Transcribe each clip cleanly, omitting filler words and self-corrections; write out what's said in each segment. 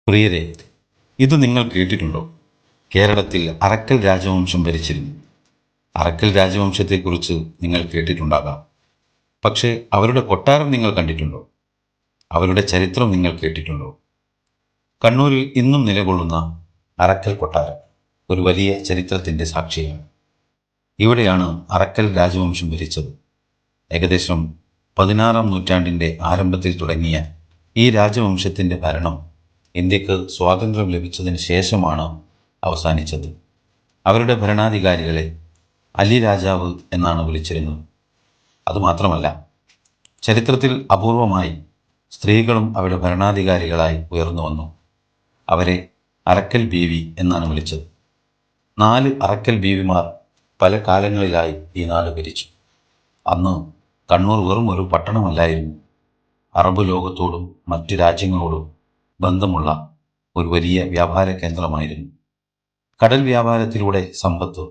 പ്രിയരെ, ഇത് നിങ്ങൾ കേട്ടിട്ടുണ്ടോ? കേരളത്തിൽ അറക്കൽ രാജവംശം ഭരിച്ചിരുന്നു. അറക്കൽ രാജവംശത്തെക്കുറിച്ച് നിങ്ങൾ കേട്ടിട്ടുണ്ടാകാം. പക്ഷേ അവരുടെ കൊട്ടാരം നിങ്ങൾ കണ്ടിട്ടുണ്ടോ? അവരുടെ ചരിത്രം നിങ്ങൾ കേട്ടിട്ടുണ്ടോ? കണ്ണൂരിൽ ഇന്നും നിലകൊള്ളുന്ന അറക്കൽ കൊട്ടാരം ഒരു വലിയ ചരിത്രത്തിൻ്റെ സാക്ഷിയാണ്. ഇവിടെയാണ് അറക്കൽ രാജവംശം ഭരിച്ചത്. ഏകദേശം 16-ാം നൂറ്റാണ്ടിൻ്റെ ആരംഭത്തിൽ തുടങ്ങിയ ഈ രാജവംശത്തിൻ്റെ ഭരണം ഇന്ത്യക്ക് സ്വാതന്ത്ര്യം ലഭിച്ചതിന് ശേഷമാണ് അവസാനിച്ചത്. അവരുടെ ഭരണാധികാരികളെ അലി രാജാവ് എന്നാണ് വിളിച്ചിരുന്നത്. അതുമാത്രമല്ല, ചരിത്രത്തിൽ അപൂർവമായി സ്ത്രീകളും അവരുടെ ഭരണാധികാരികളായി ഉയർന്നു വന്നു. അവരെ അറക്കൽ ബീവി എന്നാണ് വിളിച്ചത്. 4 അറക്കൽ ബീവിമാർ പല കാലങ്ങളിലായി ഈ നാട് ഭരിച്ചു. അന്ന് കണ്ണൂർ വെറും ഒരു പട്ടണമല്ലായിരുന്നു. അറബ് ലോകത്തോടും മറ്റ് രാജ്യങ്ങളോടും ബന്ധമുള്ള ഒരു വലിയ വ്യാപാര കേന്ദ്രമായിരുന്നു. കടൽ വ്യാപാരത്തിലൂടെ സമ്പത്ത്,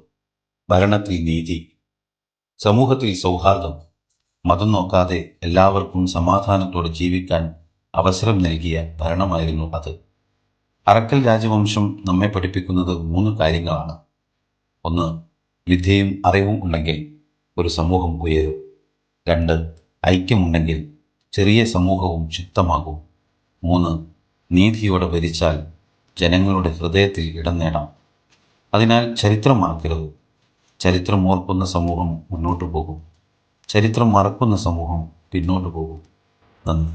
ഭരണത്തിൽ നീതി, സമൂഹത്തിൽ സൗഹാർദ്ദം, മതം നോക്കാതെ എല്ലാവർക്കും സമാധാനത്തോടെ ജീവിക്കാൻ അവസരം നൽകിയ ഭരണമായിരുന്നു അത്. അറക്കൽ രാജവംശം നമ്മെ പഠിപ്പിക്കുന്നത് 3 കാര്യങ്ങളാണ്. 1. വിദ്യയും അറിവും ഉണ്ടെങ്കിൽ ഒരു സമൂഹം ഉയരും. 2. ഐക്യമുണ്ടെങ്കിൽ ചെറിയ സമൂഹവും ശക്തമാകും. 3. നീതിയോടെ ഭരിച്ചാൽ ജനങ്ങളുടെ ഹൃദയത്തിൽ ഇടം നേടാം. അതിനാൽ ചരിത്രം മറക്കരുത്. ചരിത്രം ഓർക്കുന്ന സമൂഹം മുന്നോട്ട് പോകും. ചരിത്രം മറക്കുന്ന സമൂഹം പിന്നോട്ട് പോകും. നന്ദി.